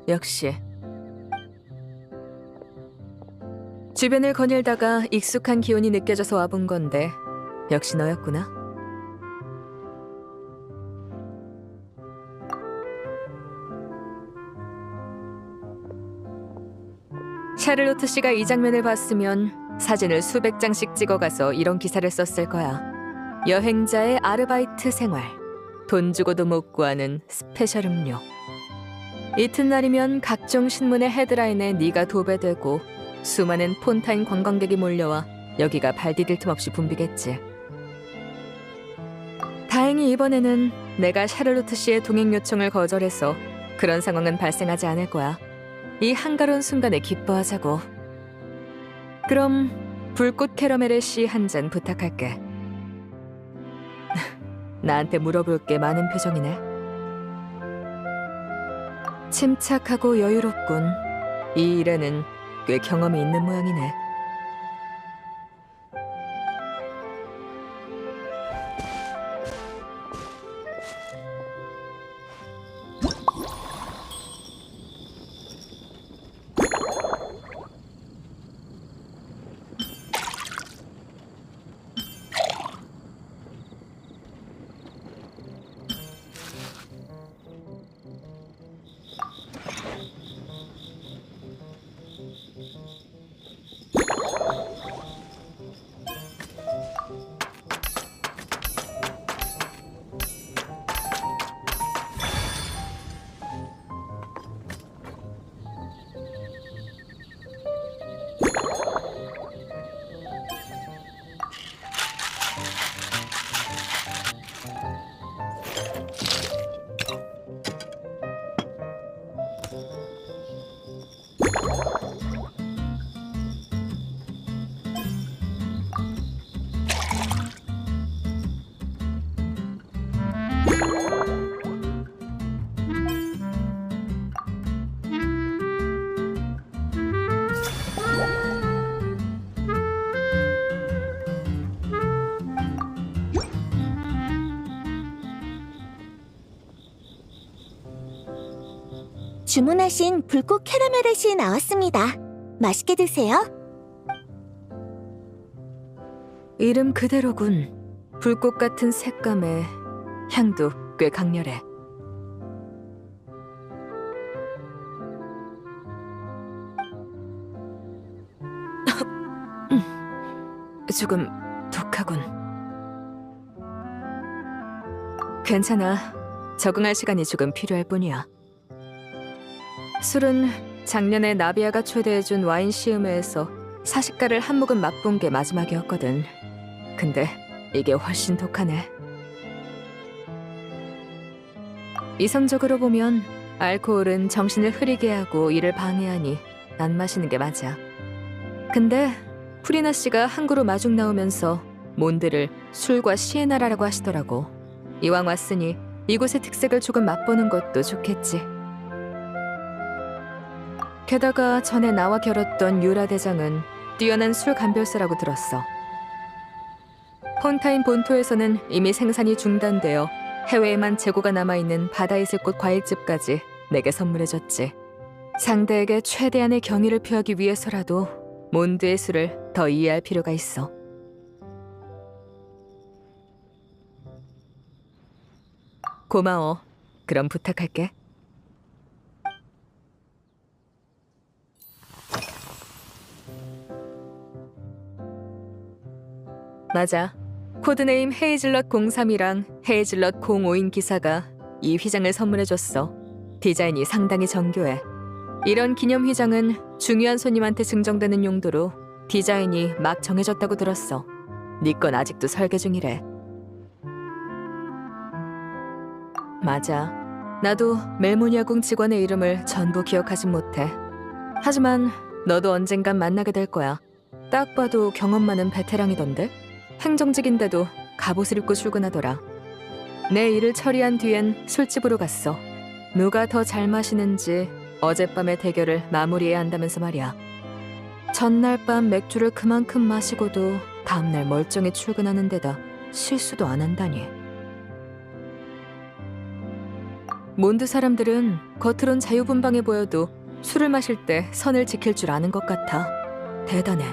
역시. 주변을 거닐다가 익숙한 기운이 느껴져서 와본 건데 역시 너였구나. 샤를로트 씨가 이 장면을 봤으면 사진을 수백 장씩 찍어가서 이런 기사를 썼을 거야. 여행자의 아르바이트 생활. 돈 주고도 못 구하는 스페셜 음료. 이튿날이면 각종 신문의 헤드라인에 네가 도배되고 수많은 폰타인 관광객이 몰려와 여기가 발 디딜 틈 없이 붐비겠지. 다행히 이번에는 내가 샤를로트 씨의 동행 요청을 거절해서 그런 상황은 발생하지 않을 거야. 이 한가로운 순간에 기뻐하자고. 그럼 불꽃 캐러멜의 씨 한 잔 부탁할게. 나한테 물어볼 게 많은 표정이네. 침착하고 여유롭군. 이 일에는 꽤 경험이 있는 모양이네. 주문하신 불꽃 캐러멜맛이 나왔습니다. 맛있게 드세요. 이름 그대로군. 불꽃 같은 색감에 향도 꽤 강렬해. 조금 독하군. 괜찮아. 적응할 시간이 조금 필요할 뿐이야. 술은 작년에 나비아가 초대해준 와인 시음회에서 사십가를 한 모금 맛본 게 마지막이었거든. 근데 이게 훨씬 독하네. 이성적으로 보면 알코올은 정신을 흐리게 하고 일을 방해하니 안 마시는 게 맞아. 근데 프리나 씨가 항구로 마중 나오면서 몬드를 술과 시의 나라라고 하시더라고. 이왕 왔으니 이곳의 특색을 조금 맛보는 것도 좋겠지. 게다가 전에 나와 겨뤘던 유라 대장은 뛰어난 술 감별사라고 들었어. 폰타인 본토에서는 이미 생산이 중단되어 해외에만 재고가 남아있는 바다이슬꽃 과일즙까지 내게 선물해줬지. 상대에게 최대한의 경의를 표하기 위해서라도 몬드의 술을 더 이해할 필요가 있어. 고마워. 그럼 부탁할게. 맞아. 코드네임 헤이즐넛 03이랑 헤이즐넛 05인 기사가 이 휘장을 선물해줬어. 디자인이 상당히 정교해. 이런 기념 휘장은 중요한 손님한테 증정되는 용도로 디자인이 막 정해졌다고 들었어. 네 건 아직도 설계 중이래. 맞아. 나도 멜모니아궁 직원의 이름을 전부 기억하진 못해. 하지만 너도 언젠간 만나게 될 거야. 딱 봐도 경험 많은 베테랑이던데? 행정직인데도 갑옷을 입고 출근하더라. 내 일을 처리한 뒤엔 술집으로 갔어. 누가 더 잘 마시는지 어젯밤의 대결을 마무리해야 한다면서 말이야. 전날 밤 맥주를 그만큼 마시고도 다음날 멀쩡히 출근하는 데다 실수도 안 한다니. 몬드 사람들은 겉으론 자유분방해 보여도 술을 마실 때 선을 지킬 줄 아는 것 같아. 대단해.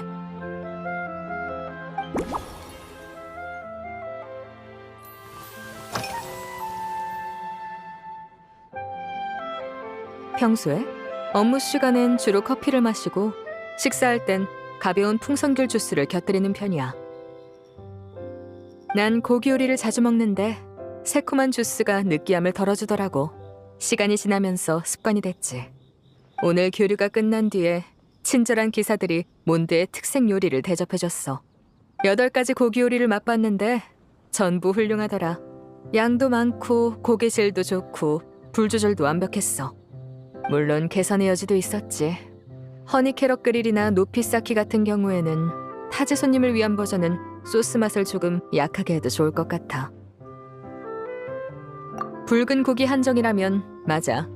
평소에 업무 시간엔 주로 커피를 마시고 식사할 땐 가벼운 풍선귤 주스를 곁들이는 편이야. 난 고기 요리를 자주 먹는데 새콤한 주스가 느끼함을 덜어주더라고. 시간이 지나면서 습관이 됐지. 오늘 교류가 끝난 뒤에 친절한 기사들이 몬드의 특색 요리를 대접해줬어. 8가지 고기 요리를 맛봤는데 전부 훌륭하더라. 양도 많고 고기질도 좋고 불 조절도 완벽했어. 물론 개선의 여지도 있었지. 허니 캐럿 그릴이나 노피 쌓기 같은 경우에는 타지 손님을 위한 버전은 소스 맛을 조금 약하게 해도 좋을 것 같아. 붉은 고기 한정이라면 맞아.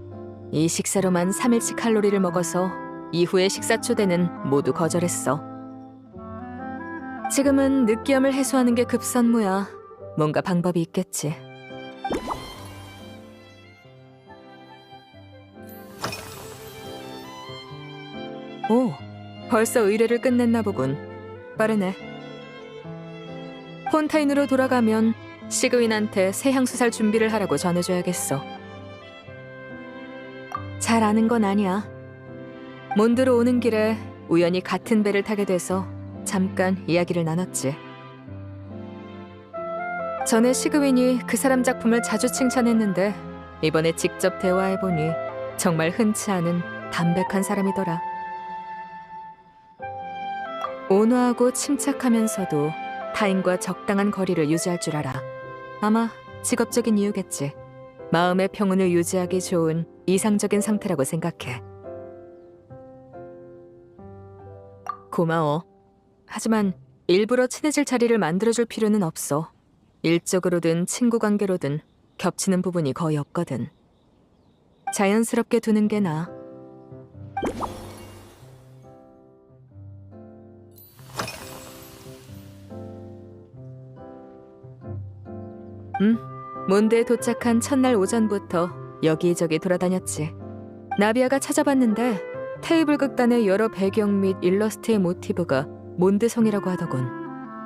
이 식사로만 3일치 칼로리를 먹어서 이후의 식사 초대는 모두 거절했어. 지금은 느끼함을 해소하는 게 급선무야. 뭔가 방법이 있겠지. 오, 벌써 의뢰를 끝냈나 보군. 빠르네. 폰타인으로 돌아가면 시그윈한테 새 향수 살 준비를 하라고 전해줘야겠어. 잘 아는 건 아니야. 몬드로 오는 길에 우연히 같은 배를 타게 돼서 잠깐 이야기를 나눴지. 전에 시그윈이 그 사람 작품을 자주 칭찬했는데 이번에 직접 대화해보니 정말 흔치 않은 담백한 사람이더라. 온화하고 침착하면서도 타인과 적당한 거리를 유지할 줄 알아. 아마 직업적인 이유겠지. 마음의 평온을 유지하기 좋은 이상적인 상태라고 생각해. 고마워. 하지만 일부러 친해질 자리를 만들어줄 필요는 없어. 일적으로든 친구 관계로든 겹치는 부분이 거의 없거든. 자연스럽게 두는 게 나아. 몬드에 도착한 첫날 오전부터 여기저기 돌아다녔지. 나비아가 찾아봤는데 테이블 극단의 여러 배경 및 일러스트의 모티브가 몬드성이라고 하더군.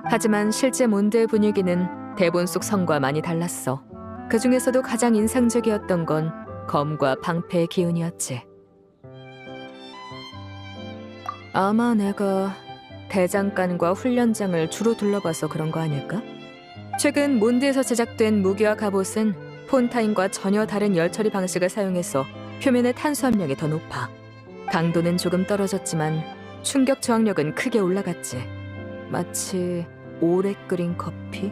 하지만 실제 몬드의 분위기는 대본 속 성과 많이 달랐어. 그 중에서도 가장 인상적이었던 건 검과 방패의 기운이었지. 아마 내가 대장간과 훈련장을 주로 둘러봐서 그런 거 아닐까? 최근 몬드에서 제작된 무기와 갑옷은 폰타인과 전혀 다른 열처리 방식을 사용해서 표면의 탄수 함량이 더 높아. 강도는 조금 떨어졌지만 충격 저항력은 크게 올라갔지. 마치 오래 끓인 커피?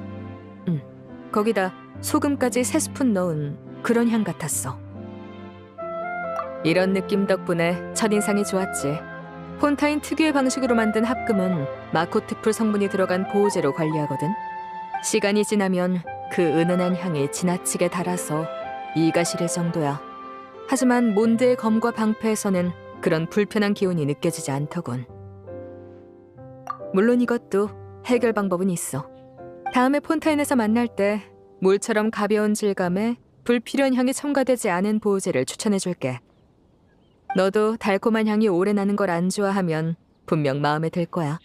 거기다 소금까지 3스푼 넣은 그런 향 같았어. 이런 느낌 덕분에 첫인상이 좋았지. 폰타인 특유의 방식으로 만든 합금은 마코트풀 성분이 들어간 보호제로 관리하거든. 시간이 지나면 그 은은한 향이 지나치게 달아서 이가 시릴 정도야. 하지만 몬드의 검과 방패에서는 그런 불편한 기운이 느껴지지 않더군. 물론 이것도 해결 방법은 있어. 다음에 폰타인에서 만날 때 물처럼 가벼운 질감에 불필요한 향이 첨가되지 않은 보호제를 추천해줄게. 너도 달콤한 향이 오래 나는 걸 안 좋아하면 분명 마음에 들 거야.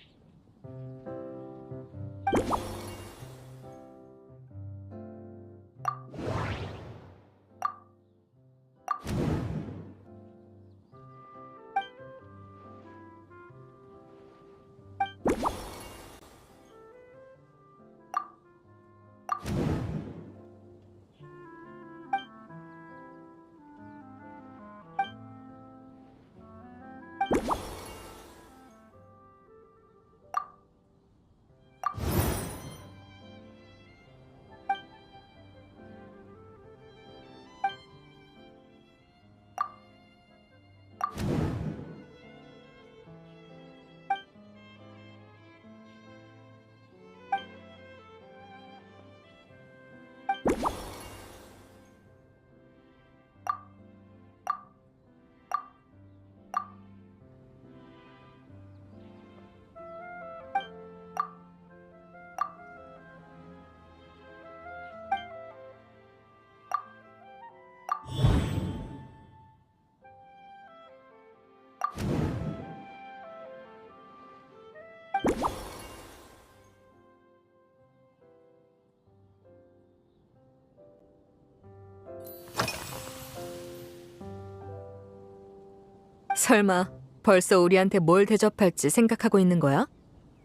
설마 벌써 우리한테 뭘 대접할지 생각하고 있는 거야?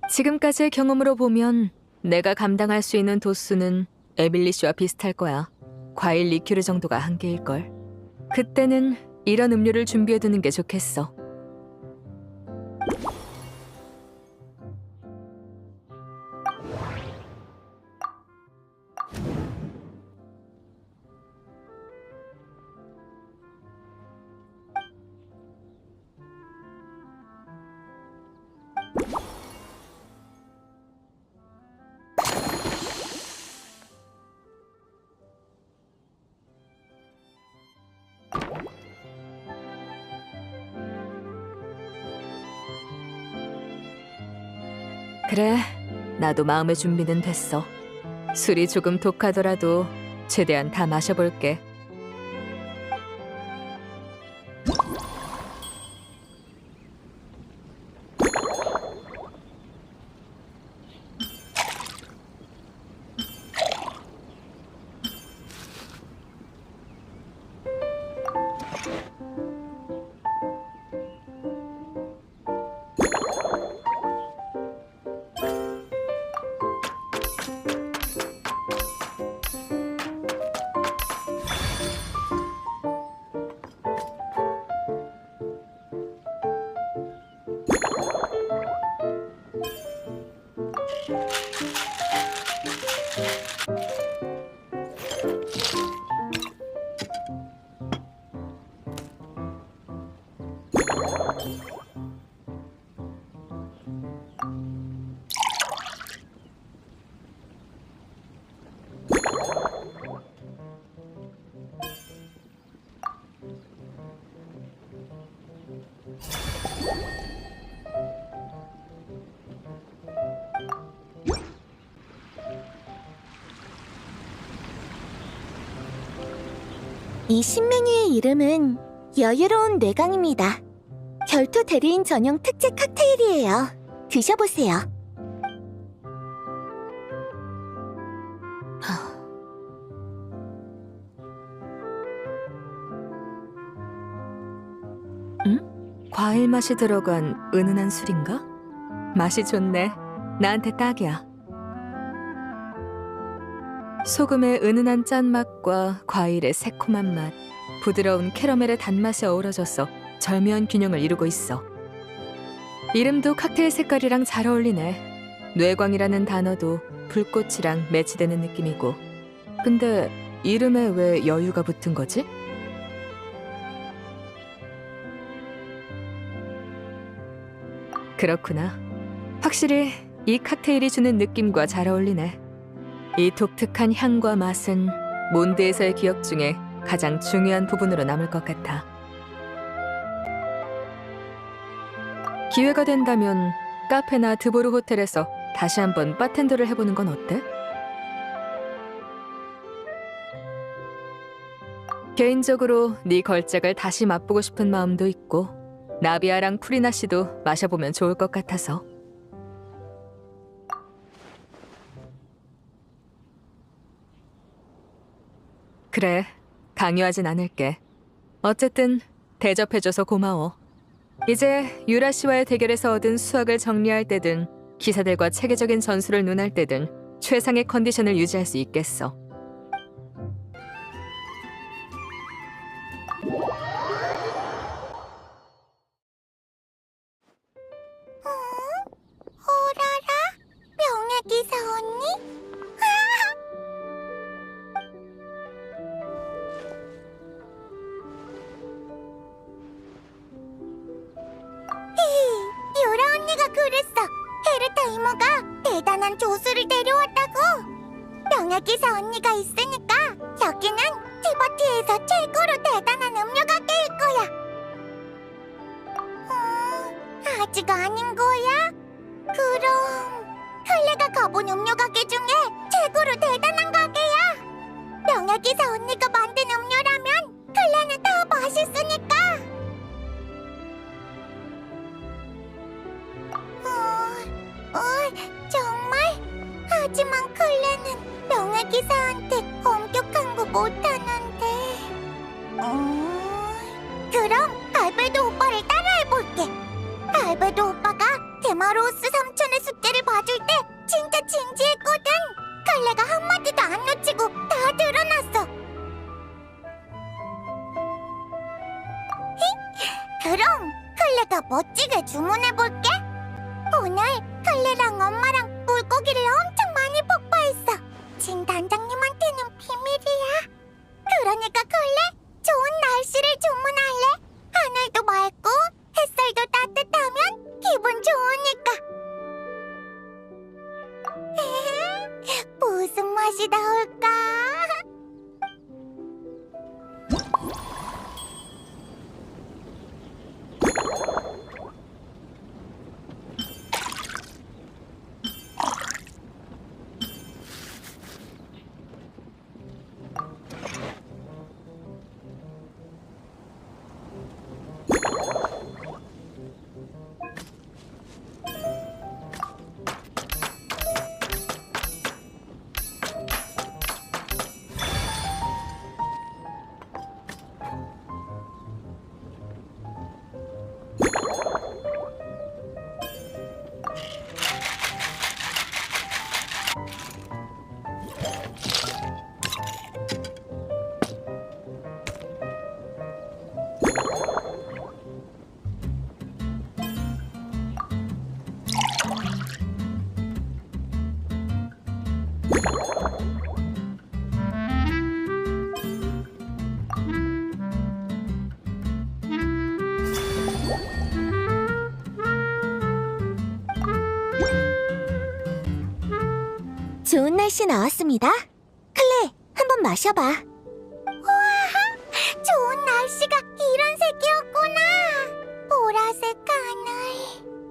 지금까지의 경험으로 보면 내가 감당할 수 있는 도수는 에밀리 씨와 비슷할 거야. 과일 리큐르 정도가 한계일걸. 그때는 이런 음료를 준비해두는 게 좋겠어. 그래, 나도 마음의 준비는 됐어. 술이 조금 독하더라도 최대한 다 마셔볼게. 이 신메뉴의 이름은 여유로운 뇌강입니다. 결투 대리인 전용 특제 칵테일이에요. 드셔보세요. 과일 맛이 들어간 은은한 술인가? 맛이 좋네. 나한테 딱이야. 소금의 은은한 짠맛과 과일의 새콤한 맛, 부드러운 캐러멜의 단맛이 어우러져서 절묘한 균형을 이루고 있어. 이름도 칵테일 색깔이랑 잘 어울리네. 뇌광이라는 단어도 불꽃이랑 매치되는 느낌이고. 근데 이름에 왜 여유가 붙은 거지? 그렇구나. 확실히 이 칵테일이 주는 느낌과 잘 어울리네. 이 독특한 향과 맛은 몬드에서의 기억 중에 가장 중요한 부분으로 남을 것 같아. 기회가 된다면 카페나 드보르 호텔에서 다시 한번 바텐더를 해보는 건 어때? 개인적으로 네 걸작을 다시 맛보고 싶은 마음도 있고 나비아랑 프리나 씨도 마셔보면 좋을 것 같아서. 그래, 강요하진 않을게. 어쨌든 대접해줘서 고마워. 이제 유라 씨와의 대결에서 얻은 수확을 정리할 때든 기사들과 체계적인 전술을 논할 때든 최상의 컨디션을 유지할 수 있겠어. 오라라? 명예 기사 언니? 유라 언니가 그랬어. 헤르타 이모가 대단한 조수를 데려왔다고. 명예 기사 언니가 있으니까 여기는 티버티에서 최고로 대단한 음료 가게일 거야. 아직 아닌 거야? 그럼 클레가 가본 음료 가게 중에 최고로 대단한 가게야. 명예 기사 언니가 만든 음료라면 클레는 더 맛있으니까. 정말? 하지만 클레는 명예 기사한테 엄격한 거 못하는데. 그럼 알베도 오빠를 따라해. 알베도 오빠가 데마로우스 삼촌의 숙제를 봐줄 때 진짜 진지했거든. 클레가 한마디도 안 놓치고 다 드러났어. 그럼 클레가 멋지게 주문해볼게. 오늘 클레랑 엄마랑 물고기를 엄청 많이 폭파했어. 진 단장님한테는 비밀이야. 그러니까 클레, 좋은 날씨를 주문할래? 하늘도 맑고 햇살도 따뜻하면 기분 좋으니까. 무슨 맛이 나올까? 좋은 날씨 나왔습니다. 클레, 한번 마셔봐. 우와, 좋은 날씨가 이런 색이었구나. 보라색 하늘,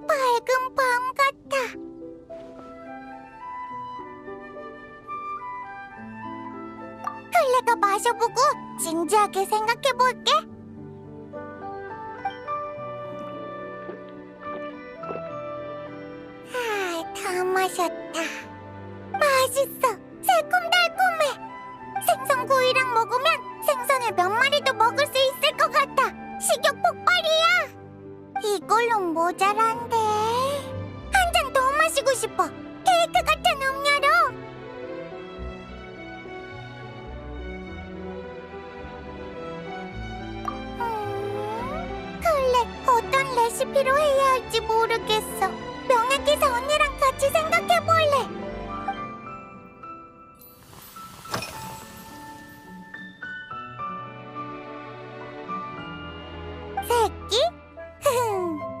밝은 밤 같아. 클레가 마셔보고 진지하게 생각해볼게. 다 마셨다. 맛있어. 새콤달콤해. 생선구이랑 먹으면 생선을 몇 마리도 먹을 수 있을 것 같아. 식욕 폭발이야. 이걸로 모자란데. 한 잔 더 마시고 싶어. 케이크 같은 음료로. 클레, 어떤 레시피로 해야 할지 모르겠어. 명예기사 언니랑 같이 생각해볼래. 새끼?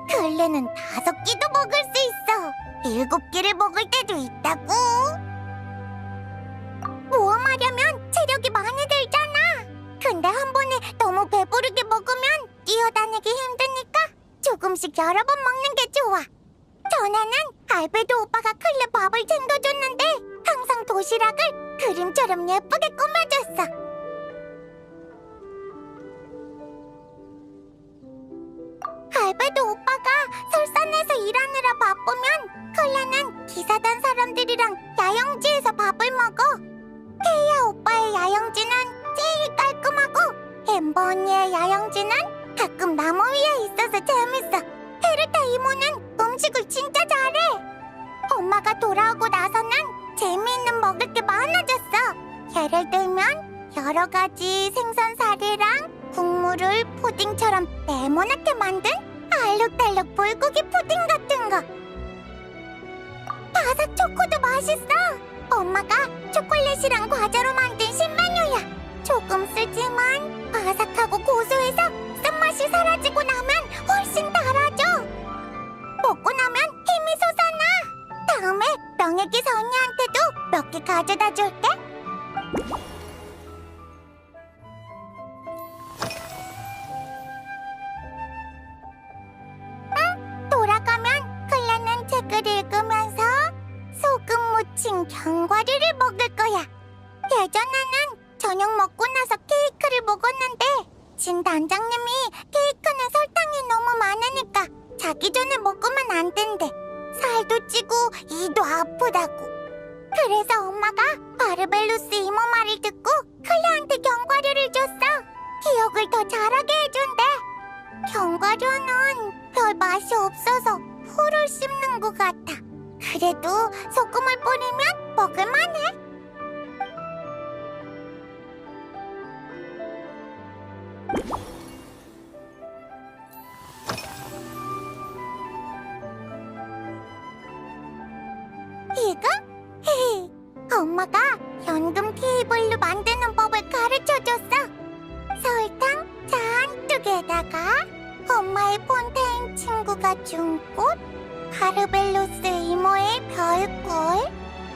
클레는 5끼도 먹을 수 있어. 7끼를 먹을 때도 있다고. 모험하려면 체력이 많이 들잖아. 근데 한 번에 너무 배부르게 먹으면 뛰어다니기 힘드니까 조금씩 여러 번 먹는 게 좋아. 전에는 알베도 오빠가 클레 밥을 챙겨줬는데 항상 도시락을 그림처럼 예쁘게 꾸며줬어. 알베도 오빠가 설산에서 일하느라 바쁘면 클레는 기사단 사람들이랑 야영지에서 밥을 먹어. 테이아 오빠의 야영지는 제일 깔끔하고 엠버 언니의 야영지는 가끔 나무 위에 있어서 재밌어. 헤르타 이모는 음식을 진짜 잘해. 엄마가 돌아오고 나서는 재미있는 먹을 게 많아졌어. 예를 들면 여러 가지 생선사리랑 국물을 푸딩처럼 네모나게 만든 알록달록 불고기 푸딩 같은 거. 바삭 초코도 맛있어. 엄마가 초콜릿이랑 과자로 만든 신메뉴야. 조금 쓰지만 바삭하고 고소해서 쓴맛이 사라지고 나면 훨씬 달아져. 먹고 나면 힘이 솟아나. 다음에 명예기사 언니한테도 몇 개 가져다 줄게. 돌아가면 클레는 책을 읽으면서 소금 묻힌 견과류를 먹을 거야. 예전에는 저녁 먹고 나서 케이크를 먹었는데 진 단장님이 케이크는 설탕이 너무 많으니까 자기 전에 먹으면 안 된대. 살도 찌고 이도 아프다고. 그래서 엄마가 바르벨루스 이모 말을 듣고 클레한테 견과류를 줬어. 기억을 더 잘하게 해준대. 견과류는 별 맛이 없어서 풀을 씹는 것 같아. 그래도 소금을 뿌리면 먹을만해. 이거? 헤헤, 엄마가 연금 테이블로 만드는 법을 가르쳐줬어. 설탕 잔뜩에다가 엄마의 폰테인 친구가 준 꽃, 카르벨로스 이모의 별꿀,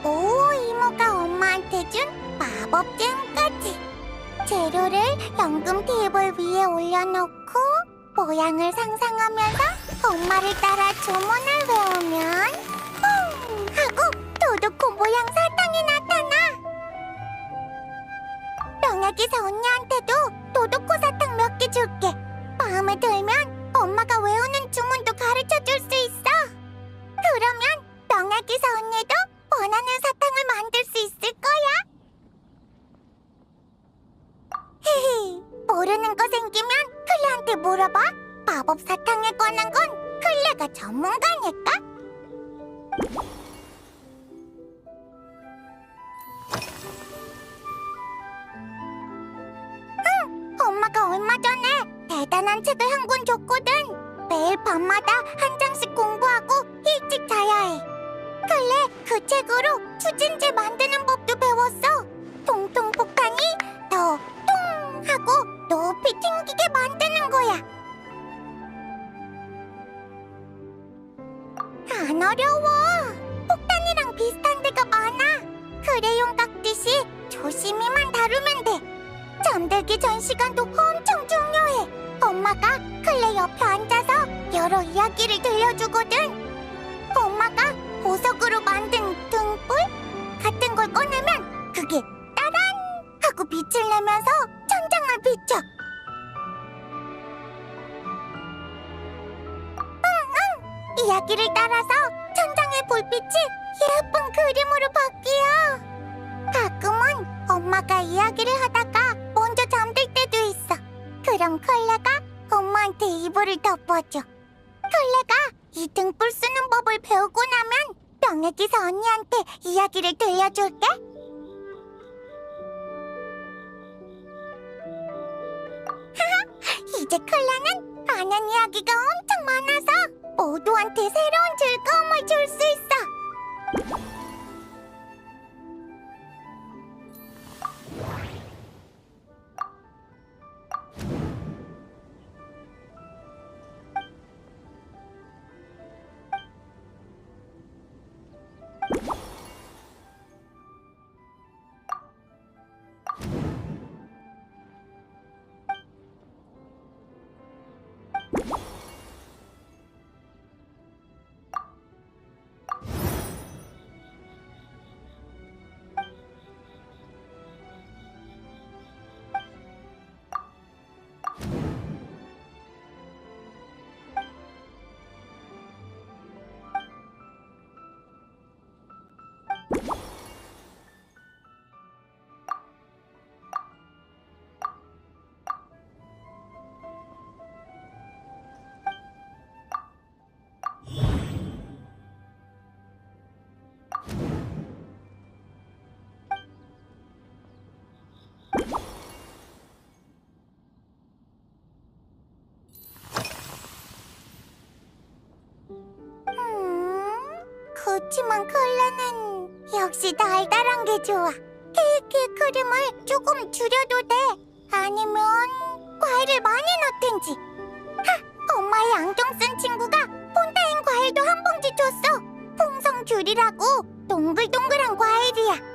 오 이모가 엄마한테 준 마법잼까지. 재료를 연금 테이블 위에 올려놓고 모양을 상상하면서 엄마를 따라 주문을 외우면 퐁 하고 도도코 모양 사탕이 나타나. 명약이사 언니한테도 도도코 사탕 몇 개 줄게. 마음에 들면 엄마가 외우는 주문도 가르쳐줄 수 있어. 그러면 명약이사 언니도 원하는 사탕을 만들 수 있을 거야. 헤헤, 모르는 거 생기면 클레한테 물어봐. 마법 사탕에 관한 건 클레가 전문가니까. 응, 엄마가 얼마 전에 대단한 책을 한 권 줬거든. 매일 밤마다 한 장씩 공부하고 일찍 자야 해. 클레 그 책으로 추진제 만드는 법도 배웠어. 통통 폭탄이 더 통 하고 높이 튕기게 만드는 거야. 안 어려워. 폭탄이랑 비슷한 데가 많아. 크레용 깎듯이 조심히만 다루면 돼. 잠들기 전 시간도 엄청 중요해. 엄마가 클레 옆에 앉아서 여러 이야기를 들려주거든. 엄마가 보석으로 만든 등불 같은 걸 꺼내면 그게 따란 하고 빛을 내면서 천장을 비춰. 응, 이야기를 따라서 천장의 불빛이 예쁜 그림으로 바뀌어. 가끔은 엄마가 이야기를 하다가 먼저 잠들 때도 있어. 그럼 클레가 엄마한테 이불을 덮어줘. 클레가 이 등불 쓰는 법을 배우고 나면 명예기사 언니한테 이야기를 들려줄게. 이제 클레는 아는 이야기가 엄청 많아서 모두한테 새로운 즐거움을 줄 수 있어. 그치만 클레는 역시 달달한 게 좋아. 케이크의 크림을 조금 줄여도 돼. 아니면 과일을 많이 넣든지. 하! 엄마의 안경 쓴 친구가 폰타인 과일도 한 봉지 줬어. 풍성귤이라고 동글동글한 과일이야.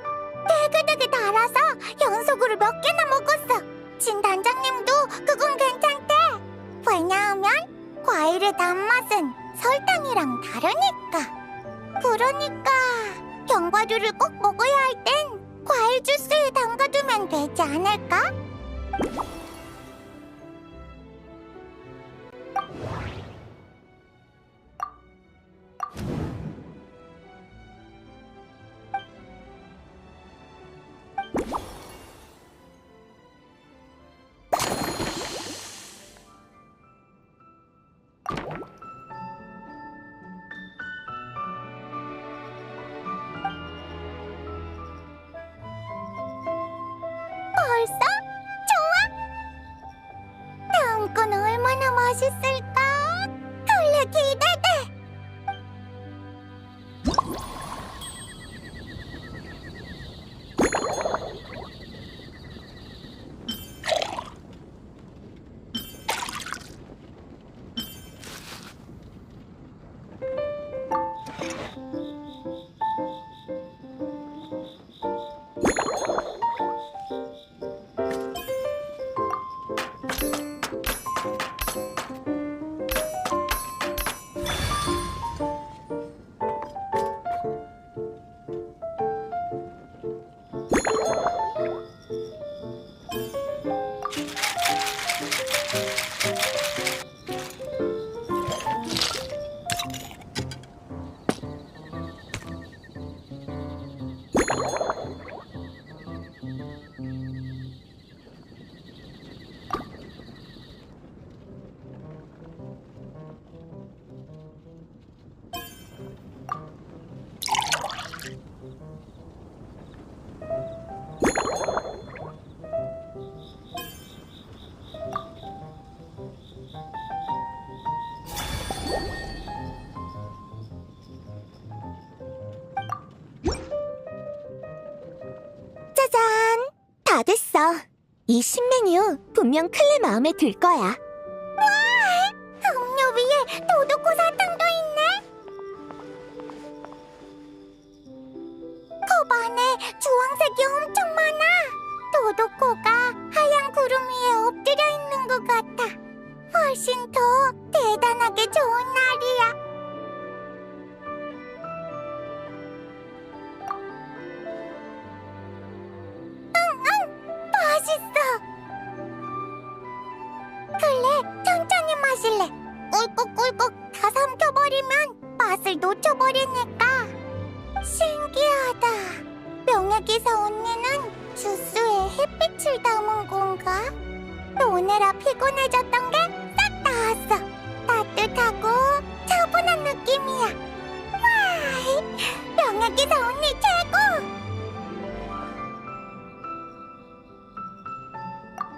되게 달아서 연속으로 몇 개나 먹었어. 진 단장님도 그건 괜찮대. 왜냐하면 과일의 단맛은 설탕이랑 다르니까. 그러니까 견과류를 꼭 먹어야 할 땐 과일 주스에 담가두면 되지 않을까? 맛있을까? 클레 기대돼. 짜잔! 다 됐어. 이 신메뉴 분명 클레 마음에 들 거야. 와! 음료 위에 도도코 사탕도 있네. 컵 안에 주황색이 엄청 많아. 도도코가 하얀 구름 위에 엎드려 있는 것 같아. 훨씬 더 대단하게 좋은 날이야. 맛있어. 그래, 천천히 마실래. 꿀꺽꿀꺽 다 삼켜버리면 맛을 놓쳐버리니까. 신기하다. 명예기사 언니는 주스에 햇빛을 담은 건가? 노느라 피곤해졌던 게 싹 나았어. 따뜻하고 차분한 느낌이야. 와, 명예기사 언니 최고!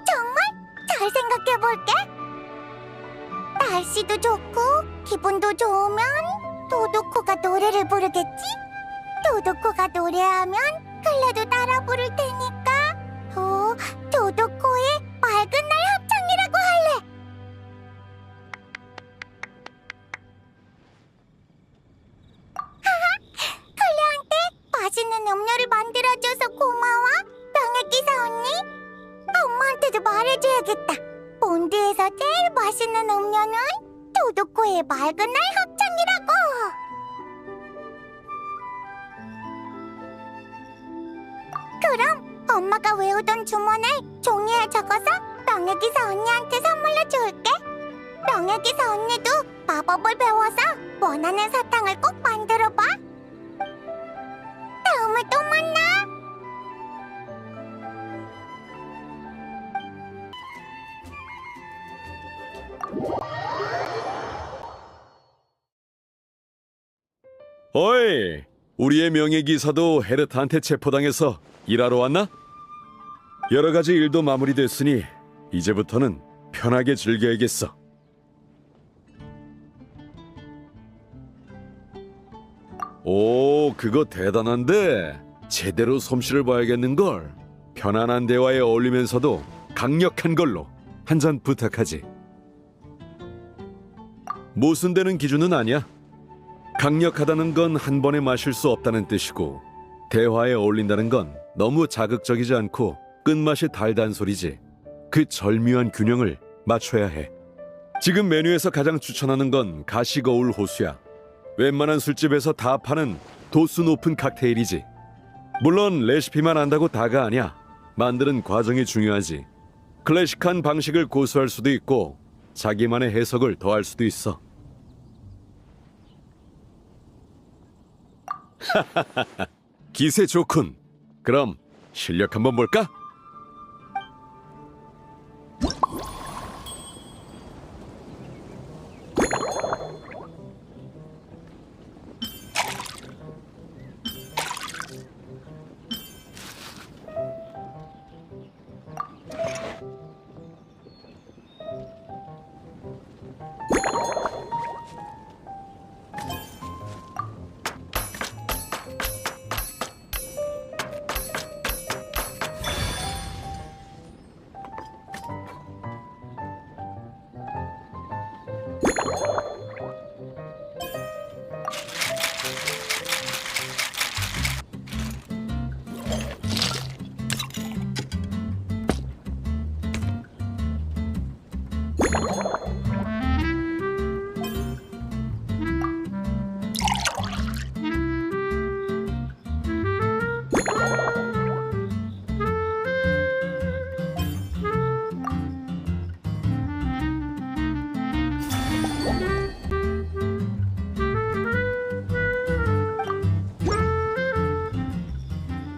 정말? 잘 생각해볼게. 날씨도 좋고 기분도 좋으면 도도코가 노래를 부르겠지? 도도코가 노래하면 클레도 따라 부를 테니까 도도코의 맑은 날 합창이라고 할래. 클레한테 맛있는 음료를 만들어줘서 고마워, 명예기사 언니. 엄마한테도 말해줘야겠다. 몬드에서 제일 맛있는 음료는 도도코의 맑은 날 합창이라고. 그럼 엄마가 외우던 주문을 종이에 적어서 명예기사 언니한테 선물로 줄게. 명예기사 언니도 마법을 배워서 원하는 사탕을 꼭 만들어봐. 다음에 또 만나. 어이, 우리의 명예기사도 헤르트한테 체포당해서 일하러 왔나? 여러 가지 일도 마무리됐으니 이제부터는 편하게 즐겨야겠어. 오, 그거 대단한데 제대로 솜씨를 봐야겠는걸. 편안한 대화에 어울리면서도 강력한 걸로 한 잔 부탁하지. 모순되는 기준은 아니야. 강력하다는 건 한 번에 마실 수 없다는 뜻이고, 대화에 어울린다는 건 너무 자극적이지 않고 끝맛이 달다는 소리지. 그 절묘한 균형을 맞춰야 해. 지금 메뉴에서 가장 추천하는 건 가시거울 호수야. 웬만한 술집에서 다 파는 도수 높은 칵테일이지. 물론 레시피만 안다고 다가 아니야. 만드는 과정이 중요하지. 클래식한 방식을 고수할 수도 있고 자기만의 해석을 더할 수도 있어. 기세 좋군. 그럼 실력 한번 볼까?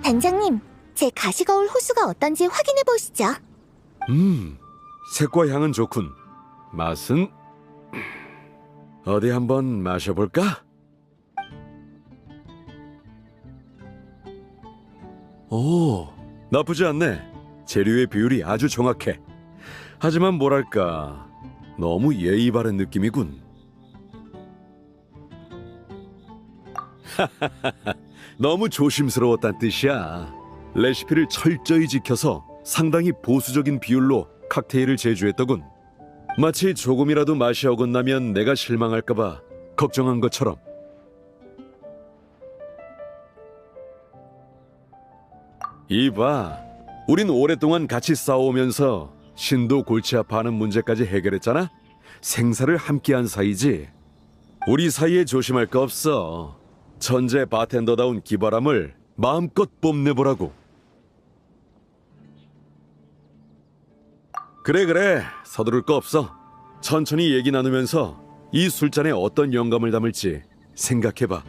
단장님, 제 가시거울 호수가 어떤지 확인해 보시죠. 색과 향은 좋군. 맛은 어디 한번 마셔볼까? 오, 나쁘지 않네. 재료의 비율이 아주 정확해. 하지만 뭐랄까, 너무 예의 바른 느낌이군. 너무 조심스러웠단 뜻이야. 레시피를 철저히 지켜서 상당히 보수적인 비율로 칵테일을 제조했더군. 마치 조금이라도 맛이 어긋나면 내가 실망할까봐 걱정한 것처럼. 이봐, 우린 오랫동안 같이 싸워오면서 신도 골치 아파하는 문제까지 해결했잖아? 생사를 함께한 사이지. 우리 사이에 조심할 거 없어. 천재 바텐더다운 기발함을 마음껏 뽐내보라고. 그래, 서두를 거 없어. 천천히 얘기 나누면서 이 술잔에 어떤 영감을 담을지 생각해봐.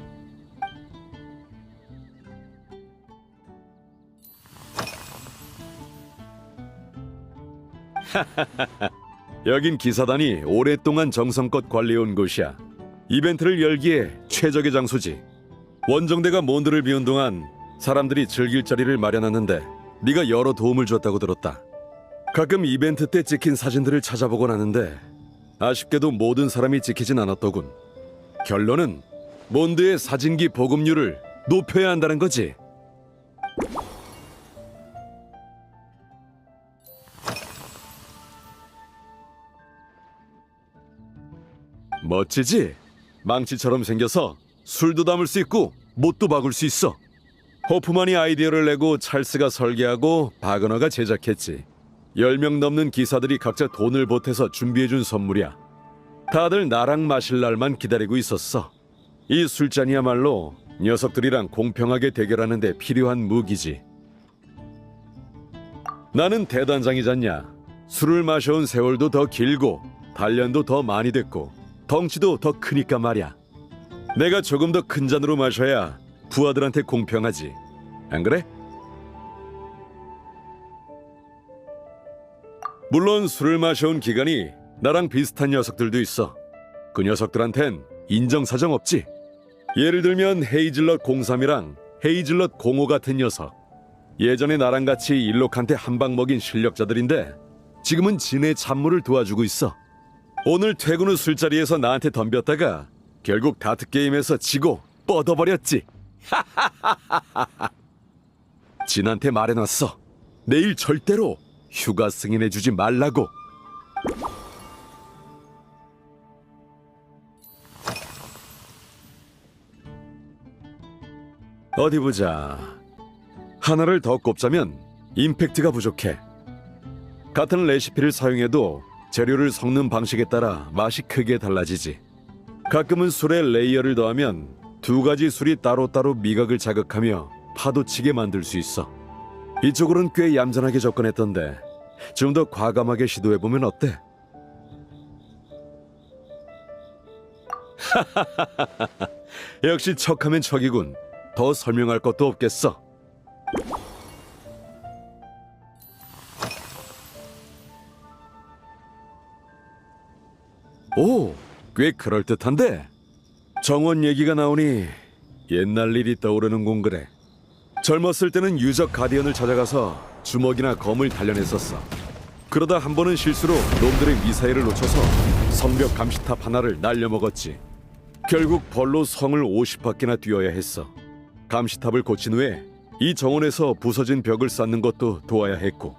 여긴 기사단이 오랫동안 정성껏 관리해온 곳이야. 이벤트를 열기에 최적의 장소지. 원정대가 몬드를 비운 동안 사람들이 즐길 자리를 마련하는데 네가 여러 도움을 줬다고 들었다. 가끔 이벤트 때 찍힌 사진들을 찾아보곤 하는데 아쉽게도 모든 사람이 찍히진 않았더군. 결론은 몬드의 사진기 보급률을 높여야 한다는 거지. 멋지지? 망치처럼 생겨서 술도 담을 수 있고 못도 박을 수 있어. 호프만이 아이디어를 내고 찰스가 설계하고 바그너가 제작했지. 10명 넘는 기사들이 각자 돈을 보태서 준비해준 선물이야. 다들 나랑 마실 날만 기다리고 있었어. 이 술잔이야말로 녀석들이랑 공평하게 대결하는 데 필요한 무기지. 나는 대단장이잖냐. 술을 마셔온 세월도 더 길고 단련도 더 많이 됐고 덩치도 더 크니까 말이야. 내가 조금 더 큰 잔으로 마셔야 부하들한테 공평하지. 안 그래? 물론 술을 마셔온 기간이 나랑 비슷한 녀석들도 있어. 그 녀석들한텐 인정사정 없지. 예를 들면 헤이즐넛 03이랑 헤이즐넛 05 같은 녀석. 예전에 나랑 같이 일록한테 한 방 먹인 실력자들인데 지금은 진의 참모를 도와주고 있어. 오늘 퇴근 후 술자리에서 나한테 덤볐다가 결국 다트게임에서 지고 뻗어버렸지. 진한테 말해놨어. 내일 절대로 휴가 승인해주지 말라고. 어디 보자. 하나를 더 꼽자면 임팩트가 부족해. 같은 레시피를 사용해도 재료를 섞는 방식에 따라 맛이 크게 달라지지. 가끔은 술에 레이어를 더하면 두 가지 술이 따로따로 미각을 자극하며 파도치게 만들 수 있어. 이쪽으로는 꽤 얌전하게 접근했던데 좀 더 과감하게 시도해보면 어때? 역시 척하면 척이군. 더 설명할 것도 없겠어. 오, 꽤 그럴듯한데? 정원 얘기가 나오니 옛날 일이 떠오르는군. 그래. 젊었을 때는 유적 가디언을 찾아가서 주먹이나 검을 단련했었어. 그러다 한 번은 실수로 놈들의 미사일을 놓쳐서 성벽 감시탑 하나를 날려먹었지. 결국 벌로 성을 50바퀴나 뛰어야 했어. 감시탑을 고친 후에 이 정원에서 부서진 벽을 쌓는 것도 도와야 했고.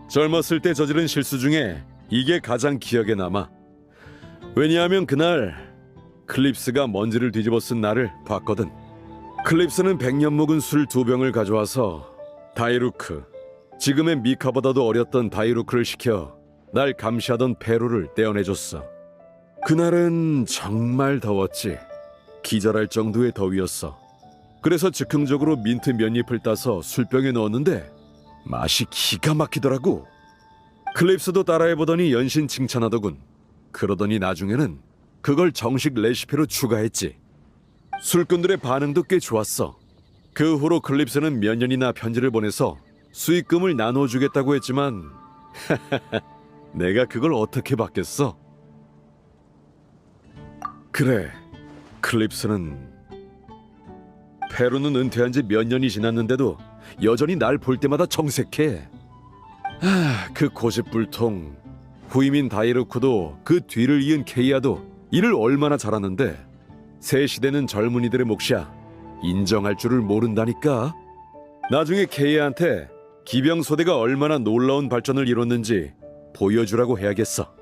젊었을 때 저지른 실수 중에 이게 가장 기억에 남아. 왜냐하면 그날 클립스가 먼지를 뒤집어 쓴 나를 봤거든. 클립스는 100년 묵은 술 2병을 가져와서 다이루크, 지금의 미카보다도 어렸던 다이루크를 시켜 날 감시하던 페루를 떼어내줬어. 그날은 정말 더웠지. 기절할 정도의 더위였어. 그래서 즉흥적으로 민트 몇 잎을 따서 술병에 넣었는데 맛이 기가 막히더라고. 클립스도 따라해보더니 연신 칭찬하더군. 그러더니 나중에는 그걸 정식 레시피로 추가했지. 술꾼들의 반응도 꽤 좋았어. 그 후로 클립스는 몇 년이나 편지를 보내서 수익금을 나눠주겠다고 했지만 내가 그걸 어떻게 받겠어? 그래, 클립스는 페루는 은퇴한 지 몇 년이 지났는데도 여전히 날 볼 때마다 정색해. 그 고집불통 후이민 다이루쿠도 그 뒤를 이은 케이아도 일을 얼마나 잘하는데 새 시대는 젊은이들의 몫이야. 인정할 줄을 모른다니까. 나중에 케이아한테 기병소대가 얼마나 놀라운 발전을 이뤘는지 보여주라고 해야겠어.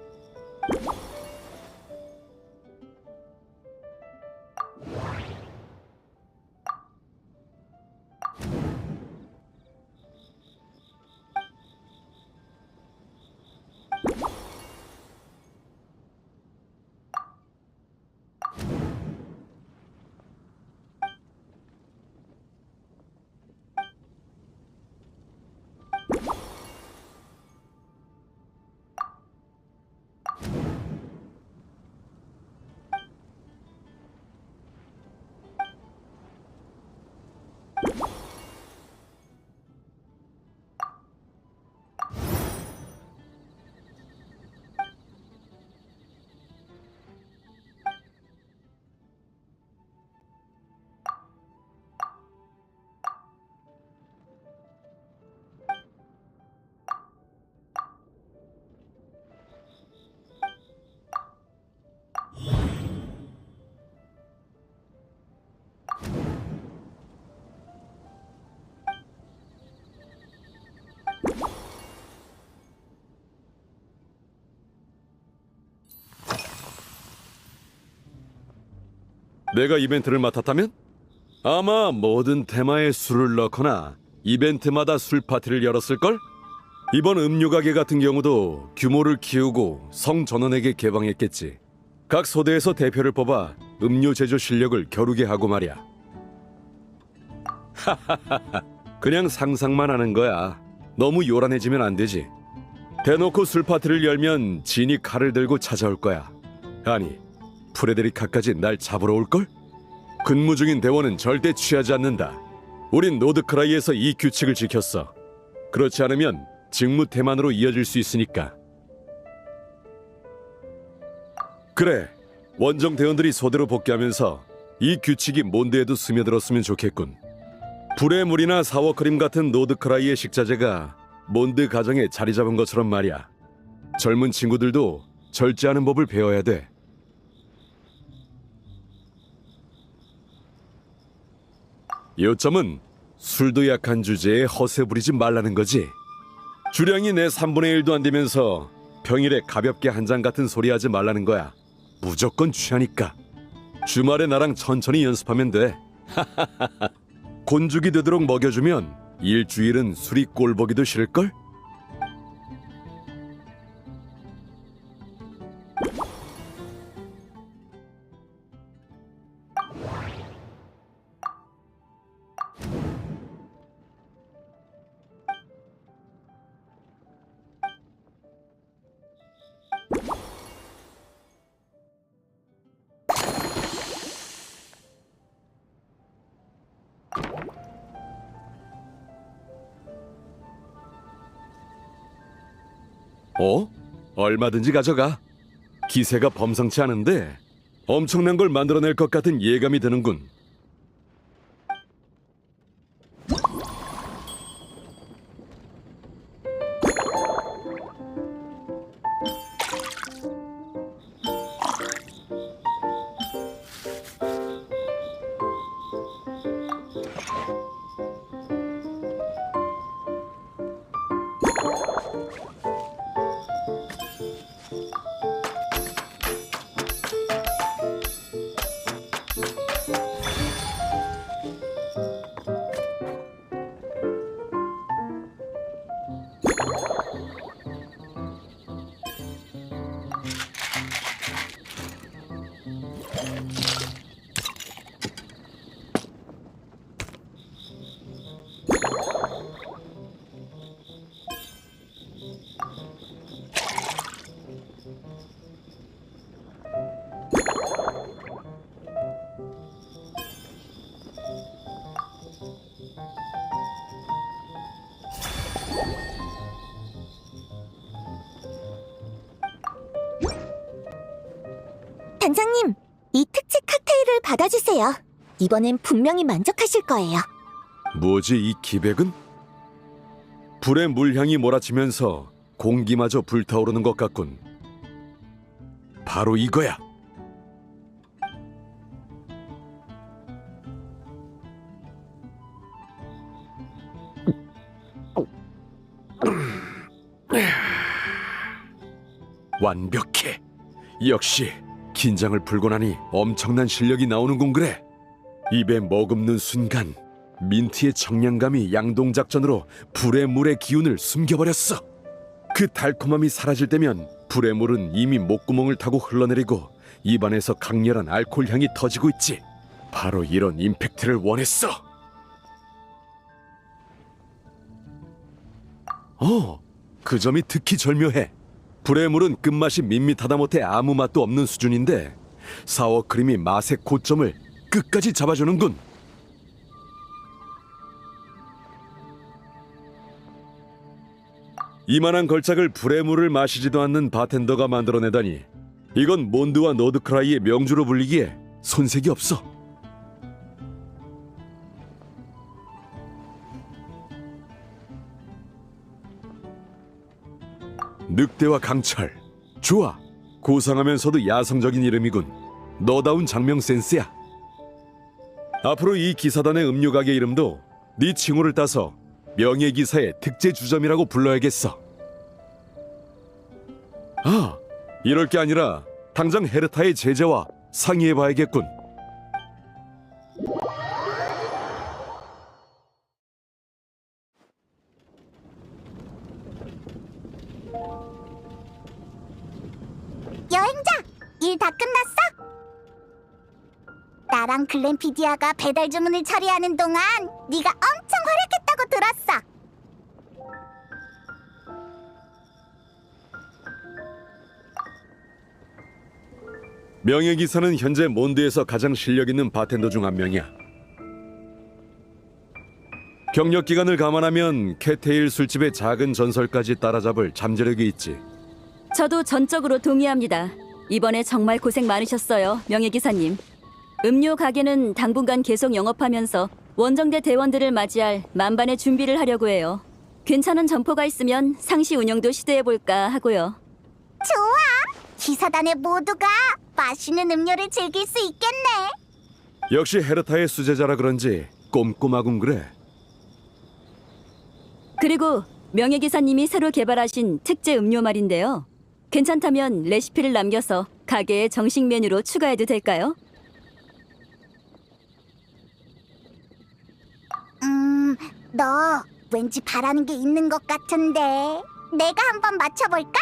내가 이벤트를 맡았다면? 아마 모든 테마에 술을 넣거나 이벤트마다 술 파티를 열었을걸? 이번 음료 가게 같은 경우도 규모를 키우고 성전원에게 개방했겠지. 각 소대에서 대표를 뽑아 음료 제조 실력을 겨루게 하고 말이야. 하하하하, 그냥 상상만 하는 거야. 너무 요란해지면 안 되지. 대놓고 술 파티를 열면 진이 칼을 들고 찾아올 거야. 아니, 프레데리카까지 날 잡으러 올걸? 근무 중인 대원은 절대 취하지 않는다. 우린 노드크라이에서 이 규칙을 지켰어. 그렇지 않으면 직무 태만으로 이어질 수 있으니까. 그래, 원정 대원들이 소대로 복귀하면서 이 규칙이 몬드에도 스며들었으면 좋겠군. 불의 물이나 사워크림 같은 노드크라이의 식자재가 몬드 가정에 자리 잡은 것처럼 말이야. 젊은 친구들도 절제하는 법을 배워야 돼. 요점은 술도 약한 주제에 허세 부리지 말라는 거지. 주량이 내 3분의 1도 안 되면서 평일에 가볍게 한 잔 같은 소리 하지 말라는 거야. 무조건 취하니까. 주말에 나랑 천천히 연습하면 돼. 곤죽이 되도록 먹여주면 일주일은 술이 꼴보기도 싫을걸? 얼마든지 가져가. 기세가 범상치 않은데 엄청난 걸 만들어낼 것 같은 예감이 드는군. 단장님, 이 특제 칵테일을 받아주세요. 이번엔 분명히 만족하실 거예요. 뭐지 이 기백은? 불의 물향이 몰아치면서 공기마저 불타오르는 것 같군. 바로 이거야. 완벽해. 역시 긴장을 풀고 나니 엄청난 실력이 나오는군. 그래. 입에 머금는 순간 민트의 청량감이 양동작전으로 불의 물의 기운을 숨겨버렸어. 그 달콤함이 사라질 때면 불의 물은 이미 목구멍을 타고 흘러내리고 입안에서 강렬한 알코올 향이 터지고 있지. 바로 이런 임팩트를 원했어. 그 점이 특히 절묘해. 불의 물은 끝맛이 밋밋하다 못해 아무 맛도 없는 수준인데 사워크림이 맛의 고점을 끝까지 잡아주는군. 이만한 걸작을 불의 물을 마시지도 않는 바텐더가 만들어내다니, 이건 몬드와 노드크라이의 명주로 불리기에 손색이 없어. 늑대와 강철, 좋아. 고상하면서도 야성적인 이름이군. 너다운 장명 센스야. 앞으로 이 기사단의 음료 가게 이름도 네 칭호를 따서 명예기사의 특제 주점이라고 불러야겠어. 아, 이럴 게 아니라 당장 헤르타의 제자와 상의해봐야겠군. 여행자, 일 다 끝났어? 나랑 글램피디아가 배달 주문을 처리하는 동안 네가 엄청 활약했다고 들었어. 명예기사는 현재 몬드에서 가장 실력 있는 바텐더 중 한 명이야. 경력 기간을 감안하면 캣테일 술집의 작은 전설까지 따라잡을 잠재력이 있지. 저도 전적으로 동의합니다. 이번에 정말 고생 많으셨어요, 명예기사님. 음료 가게는 당분간 계속 영업하면서 원정대 대원들을 맞이할 만반의 준비를 하려고 해요. 괜찮은 점포가 있으면 상시 운영도 시도해볼까 하고요. 좋아! 기사단의 모두가 맛있는 음료를 즐길 수 있겠네. 역시 헤르타의 수제자라 그런지 꼼꼼하군. 그래. 그리고 명예기사님이 새로 개발하신 특제 음료 말인데요. 괜찮다면 레시피를 남겨서 가게의 정식 메뉴로 추가해도 될까요? 너 왠지 바라는 게 있는 것 같은데 내가 한번 맞춰볼까?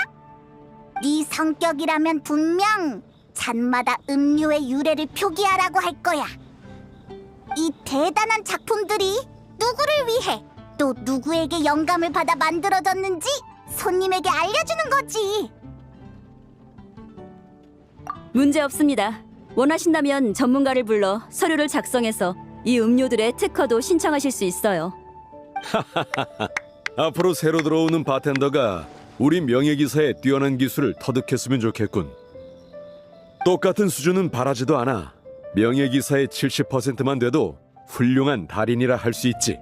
네 성격이라면 분명 잔마다 음료의 유래를 표기하라고 할 거야. 이 대단한 작품들이 누구를 위해 또 누구에게 영감을 받아 만들어졌는지 손님에게 알려주는 거지. 문제 없습니다. 원하신다면 전문가를 불러 서류를 작성해서 이 음료들의 특허도 신청하실 수 있어요. 앞으로 새로 들어오는 바텐더가 우리 명예기사의 뛰어난 기술을 터득했으면 좋겠군. 똑같은 수준은 바라지도 않아. 명예기사의 70%만 돼도 훌륭한 달인이라 할 수 있지.